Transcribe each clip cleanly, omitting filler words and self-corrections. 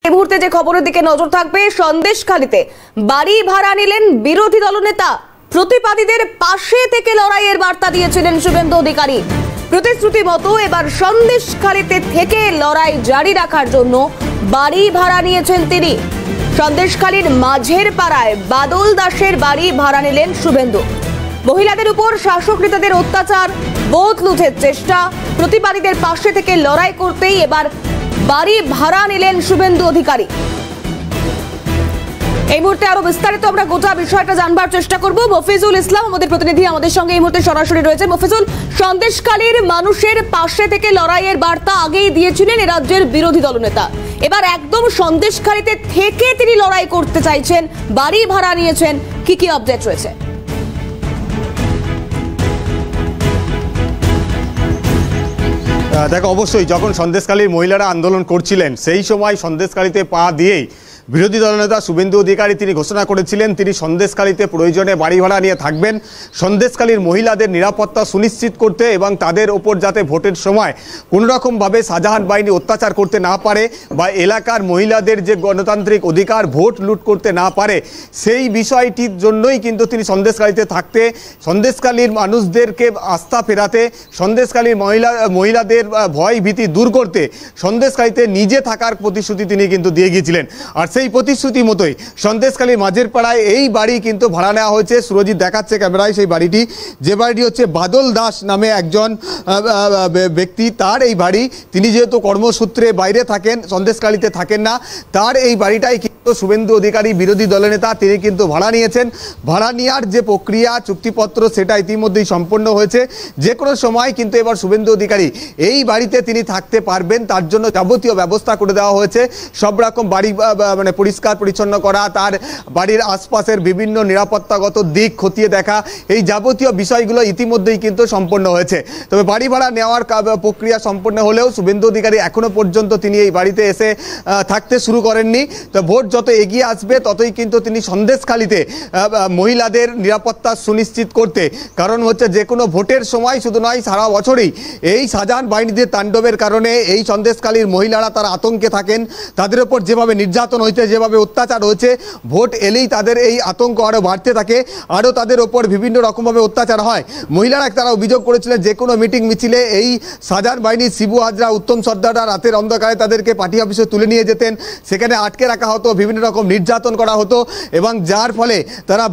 এই মুহূর্তে যে খবরের দিকে নজর থাকবে, সন্দেশখালীতে বাড়ি ভাড়া নিলেন বিরোধী দলনেতা। প্রতিবাদীদের পাশে থেকে লড়াইয়ের বার্তা দিয়েছিলেন শুভেন্দু অধিকারী। প্রতিশ্রুতি মতো এবার সন্দেশখালীতে থেকে লড়াই জারি রাখার জন্য বাড়ি ভাড়া নিয়েছেন তিনি। সন্দেশখালীর মাঝের পাড়ায় বাদল দাসের বাড়ি ভাড়া নিলেন শুভেন্দু। মহিলাদের উপর শাসক নেতাদের অত্যাচার, বোধ লুঠের চেষ্টা, প্রতিবাদীদের পাশে থেকে লড়াই করতেই এবার বাড়ি ভাড়া নিলেন শুভেন্দু অধিকারী। এই মুহূর্তে আরো বিস্তারিত আমরা গোটা বিষয়টা জানবার চেষ্টা করব। মফিজুল ইসলাম আমাদের প্রতিনিধি আমাদের সঙ্গে এই মুহূর্তে সরাসরি রয়েছে। মফিজুল, সন্দেশখালীর মানুষের পাশে থেকে লড়াইয়ের বার্তা আগেই দিয়েছিলেন এ রাজ্যের বিরোধী দলনেতা। এবার একদম সন্দেশখালীতে থেকে তিনি লড়াই করতে চাইছেন, বাড়ি ভাড়া নিয়েছেন। কি কি আপডেট রয়েছে? দেখো, অবশ্যই যখন সন্দেশখালীর মহিলারা আন্দোলন করছিলেন সেই সময় সন্দেশখালীতে পা দিয়েই বিরোধী দলনেতা শুভেন্দু অধিকারী তিনি ঘোষণা করেছিলেন তিনি সন্দেশখালীতে প্রয়োজনে বাড়ি ভাড়া নিয়ে থাকবেন। সন্দেশখালীর মহিলাদের নিরাপত্তা সুনিশ্চিত করতে এবং তাদের ওপর যাতে ভোটের সময় কোনোরকমভাবে শাহজাহান বাহিনী অত্যাচার করতে না পারে বা এলাকার মহিলাদের যে গণতান্ত্রিক অধিকার ভোট লুট করতে না পারে, সেই বিষয়টির জন্যই কিন্তু তিনি সন্দেশখালীতে থাকতে, সন্দেশখালীর মানুষদেরকে আস্থা ফেরাতে, সন্দেশখালীর মহিলাদের ভয় ভীতি দূর করতে সন্দেশখালীতে নিজে থাকার প্রতিশ্রুতি তিনি কিন্তু দিয়ে গিয়েছিলেন। আর সেই প্রতিশ্রুতি মতোই সন্দেশখালীর মাঝের পাড়ায় এই বাড়ি কিন্তু ভাড়া নেওয়া হয়েছে। সুরজিৎ দেখাচ্ছে ক্যামেরায় সেই বাড়িটি, যে বাড়িটি হচ্ছে বাদল দাস নামে একজন ব্যক্তি, তার এই বাড়ি। তিনি যেহেতু কর্মসূত্রে বাইরে থাকেন, সন্দেশখালীতে থাকেন না, তার এই বাড়িটাই কিন্তু শুভেন্দু অধিকারী বিরোধী দলনেতা তিনি কিন্তু ভাড়া নিয়েছেন। ভাড়া নেওয়ার যে প্রক্রিয়া, চুক্তিপত্র, সেটা ইতিমধ্যেই সম্পন্ন হয়েছে। যে কোনো সময় কিন্তু এবার শুভেন্দু অধিকারী এই বাড়িতে তিনি থাকতে পারবেন, তার জন্য যাবতীয় ব্যবস্থা করে দেওয়া হয়েছে। সব রকম বাড়ি মানে পরিষ্কার পরিচ্ছন্ন করা, তার বাড়ির আশপাশের বিভিন্ন নিরাপত্তাগত দিক খতিয়ে দেখা, এই যাবতীয় বিষয়গুলো ইতিমধ্যেই কিন্তু সম্পন্ন হয়েছে। তবে বাড়ি ভাড়া নেওয়ার প্রক্রিয়া সম্পন্ন হলেও শুভেন্দু অধিকারী এখনো পর্যন্ত তিনি এই বাড়িতে এসে থাকতে শুরু করেননি। তো ভোট যত এগিয়ে আসবে ততই কিন্তু তিনি সন্দেশখালীতে মহিলাদের নিরাপত্তা সুনিশ্চিত করতে, কারণ হচ্ছে যে কোনো ভোটের সময় শুধু নয় সারা বছরই এই শাহজাহান বাহিনীদের তাণ্ডবের কারণে এই সন্দেশখালীর মহিলারা তারা আতঙ্কে থাকেন। তাদের উপর যেভাবে নির্যাতন হয়েছে, যেভাবে অত্যাচার হয়েছে, ভোট এলেই তাদের এই আতঙ্ক আরও বাড়তে থাকে, আরও তাদের ওপর বিভিন্ন রকমভাবে অত্যাচার হয়। মহিলারা তারা অভিযোগ করেছিলেন যে কোনো মিটিং মিছিলে এই শাহজাহান বাহিনীর শিবু হাজরা, উত্তম সর্দাররা রাতের অন্ধকারে তাদেরকে পার্টি অফিসে তুলে নিয়ে যেতেন, সেখানে আটকে রাখা হতো, বিভিন্ন রকম নির্যাতন করা হতো এবং যার ফলে তারা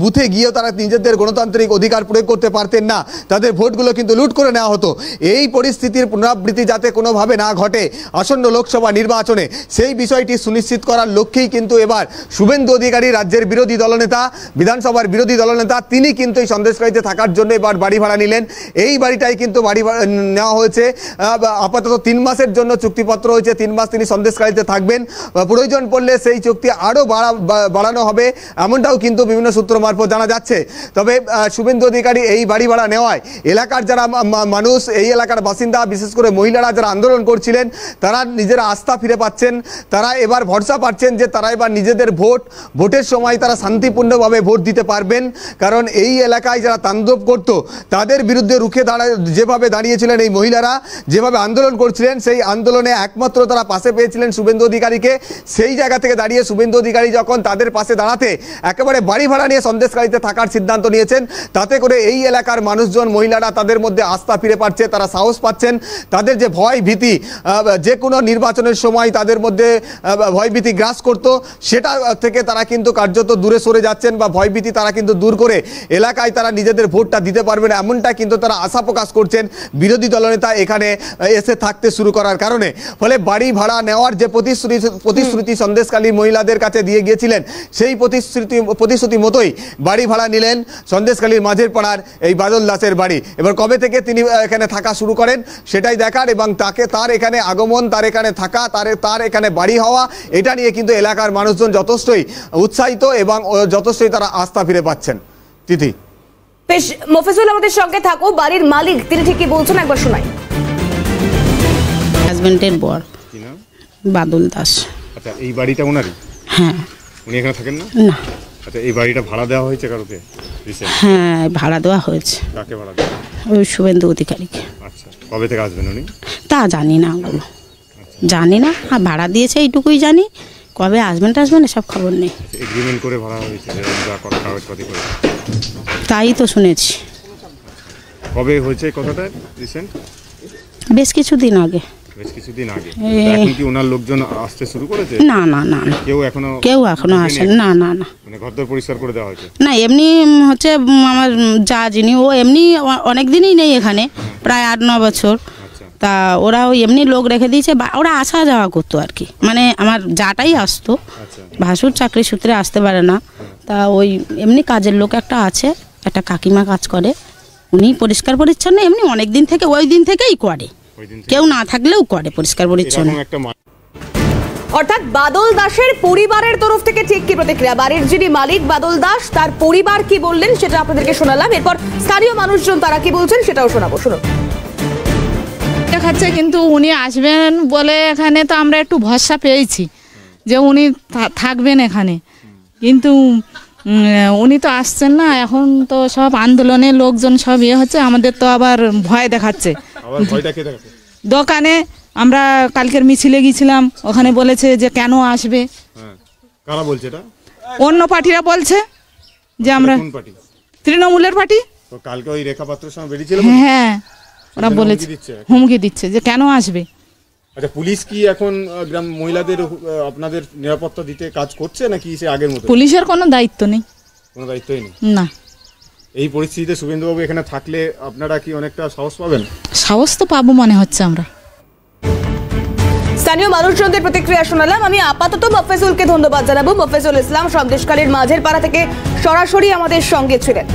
বুথে গিয়েও তারা নিজেদের গণতান্ত্রিক অধিকার প্রয়োগ করতে পারতেন না, তাদের ভোটগুলো কিন্তু লুট করে নেওয়া হতো। এই পরিস্থিতির পুনরাবৃত্তি যাতে কোনোভাবে না ঘটে আসন্ন লোকসভা নির্বাচনে, সেই বিষয়টি সুনিশ্চিত করার লক্ষ্যেই কিন্তু এবার শুভেন্দু অধিকারী রাজ্যের বিরোধী দলনেতা, বিধানসভার বিরোধী দলনেতা, তিনি কিন্তু এই সন্দেশখালীতে থাকার জন্য এবার বাড়ি ভাড়া নিলেন। এই বাড়িটাই কিন্তু বাড়ি নেওয়া হয়েছে। আপাতত 3 মাসের জন্য চুক্তিপত্র হয়েছে, 3 মাস তিনি সন্দেশখালীতে থাকবেন। প্রয়োজন পড়লে সেই চুক্তি আরও বাড়ানো হবে, এমনটাও কিন্তু বিভিন্ন সূত্র মারফত জানা যাচ্ছে। তবে শুভেন্দু অধিকারী এই বাড়ি ভাড়া নেওয়ায় এলাকার যারা মানুষ, এই এলাকার বাসিন্দা, বিশেষ করে মহিলারা যারা আন্দোলন করছিলেন, তারা নিজেরা আস্থা ফিরে পাচ্ছেন, তারা এবার ভরসা পাচ্ছেন যে তারা এবার নিজেদের ভোটের সময় তারা শান্তিপূর্ণভাবে ভোট দিতে পারবেন। কারণ এই এলাকায় যারা তাণ্ডব করত তাদের বিরুদ্ধে রুখে যেভাবে দাঁড়িয়েছিলেন এই মহিলারা, যেভাবে আন্দোলন করছিলেন, সেই আন্দোলনে একমাত্র তারা পাশে পেয়েছিলেন শুভেন্দু অধিকারীকে। সেই জায়গা থেকে দাঁড়িয়ে শুভেন্দু অধিকারী যখন তাদের পাশে দাঁড়াতে একেবারে বাড়ি ভাড়া নিয়ে সন্দেশখালীতে থাকার সিদ্ধান্ত নিয়েছেন, তাতে করে এই এলাকার মানুষজন, মহিলারা তাদের মধ্যে আস্থা ফিরে পাচ্ছে, তারা সাহস পাচ্ছেন। তাদের যে ভয় ভীতি যে কোনো নির্বাচনের সময় তাদের মধ্যে ভয়ভীতি গ্রাস করতো, সেটা থেকে তারা কিন্তু কার্যত দূরে সরে যাচ্ছেন বা ভয়ভীতি তারা কিন্তু দূর করে এলাকায় তারা নিজেদের ভোটটা দিতে পারবেন, এমনটা কিন্তু তারা আশা প্রকাশ করছেন বিরোধী দলনেতা এখানে এসে থাকতে শুরু করার কারণে। ফলে বাড়ি ভাড়া নেওয়ার যে প্রতিশ্রুতি সন্দেশখালীর মহিলাদের কাছে দিয়ে গিয়েছিলেন, সেই প্রতিশ্রুতি মতোই বাড়ি ভাড়া নিলেন সন্দেশখালীর মাঝের পাড়ার এই বাদল দাসের বাড়ি। এবার কবে থেকে তিনি এখানে থাকা শুরু করেন সেটাই দেখার, এবং তার এখানে আগমন, তার এখানে থাকা, তার এখানে বাড়ি হওয়া, এটা নিয়ে কিন্তু এলাকার মানুষজন যথেষ্টই উৎসাহিত এবং যথেষ্টই তারা আস্থা ফিরে পাচ্ছেন। তিথি, বেশ, মফিজুল আমাদের সঙ্গে থাকো। বাড়ির মালিক তিনি ঠিক কি বলছেন একবার শোনাই। হাজবেন্ডের বর বাদল দাস। আচ্ছা, এই বাড়িটা ওনারই? হ্যাঁ। উনি এখানে থাকেন না? না। আচ্ছা, এই বাড়িটা ভাড়া দেওয়া হয়েছে কারোকে? হ্যাঁ, ভাড়া দেওয়া হয়েছে। কাকে ভাড়া দেওয়া? ওই শুভেন্দু অধিকারীকে। আচ্ছা, কবে থেকে আসবেন উনি? তা জানি না ওগুলো। জানি না, আর ভাড়া দিয়েছে এইটুকুই জানি, কবে আসবেন এসব খবর নেই। এগ্রিমেন্ট করে ভাড়া হয়েছে, যা করা কাগজপাতি করে। তাই তো শুনেছি। কবে হয়েছে কথাটা রিসেন্ট? বেশ কিছুদিন আগে। বেশ কিছুদিন আগে। এখন কি ওনার লোকজন আসতে শুরু করেছে? না না না না, কেউ এখনো আসেন না। না না, মানে ঘরদোর পরিষ্কার করে দেওয়া হয়েছে না, এমনি হচ্ছে আমার যা যিনি ও এমনি অনেক দিনই নেই এখানে, প্রায় 8-9 বছর। তা ওরা ওই এমনি লোক রেখে দিয়েছে, ওরা আসা যাওয়া করতো আর কি, মানে আমার যাটাই আসতো। ভাসুর চাকরি সূত্রে আসতে পারে না, তা ওই এমনি কাজের লোক একটা আছে, একটা কাকিমা কাজ করে, উনি পরিষ্কার পরিচ্ছন্ন এমনি অনেক দিন থেকে, ওই দিন থেকেই করে, কেউ না থাকলেও করে পরিষ্কার পরিচ্ছন্ন। অর্থাৎ বাদল দাসের পরিবারের তরফ থেকে ঠিক কি প্রতিক্রিয়া, বাড়ির যিনি মালিক বাদল দাস তার পরিবার কি বললেন সেটা আপনাদেরকে শোনালাম, এরপর স্থানীয় মানুষজন তারা কি বলছেন সেটাও শোনাবো। শুনুন। দেখাচ্ছে কিন্তু উনি আসবেন বলে এখানে তো আমরা একটু ভরসা পেয়েছি যে উনি থাকবেন এখানে, কিন্তু উনি তো আসছেন না। এখন তো সব আন্দোলনের লোকজন সব হচ্ছে, আমাদের তো আবার ভয় দেখাচ্ছে। দোকানে আমরা কালকের মিছিলে গিয়েছিলাম, ওখানে বলেছে যে কেন আসবে, কারা বলছে এটা? অন্য পার্টিরা বলছে যে আমরা তৃণমূলের পার্টি। তো কালকে ওই রেখা পাত্রের সঙ্গে বেরিয়েছিল। হ্যাঁ, ওরা বলেছে, হুমকি দিচ্ছে যে কেন আসবে। আচ্ছা, পুলিশ কি এখন গ্রাম মহিলাদের আপনাদের নিরাপত্তা দিতে কাজ করছে নাকি সে আগের মতো? পুলিশের কোনো দায়িত্ব নেই। কোনো দায়িত্বই নেই না। এই পরিস্থিতিতে শুভেন্দুবাবু এখানে থাকলে আপনারা কি অনেকটা সাহস পাবেন? সাহস তো পাবো মনে হচ্ছে আমরা। স্থানীয় মানুষজনদের প্রতিক্রিয়া শোনালাম। আমি আপাতত মফেজুলকে ধন্যবাদ জানাবো। মফেজুল ইসলাম সন্দেশখালীর মাঝের পাড়া থেকে সরাসরি আমাদের সঙ্গে ছিলেন।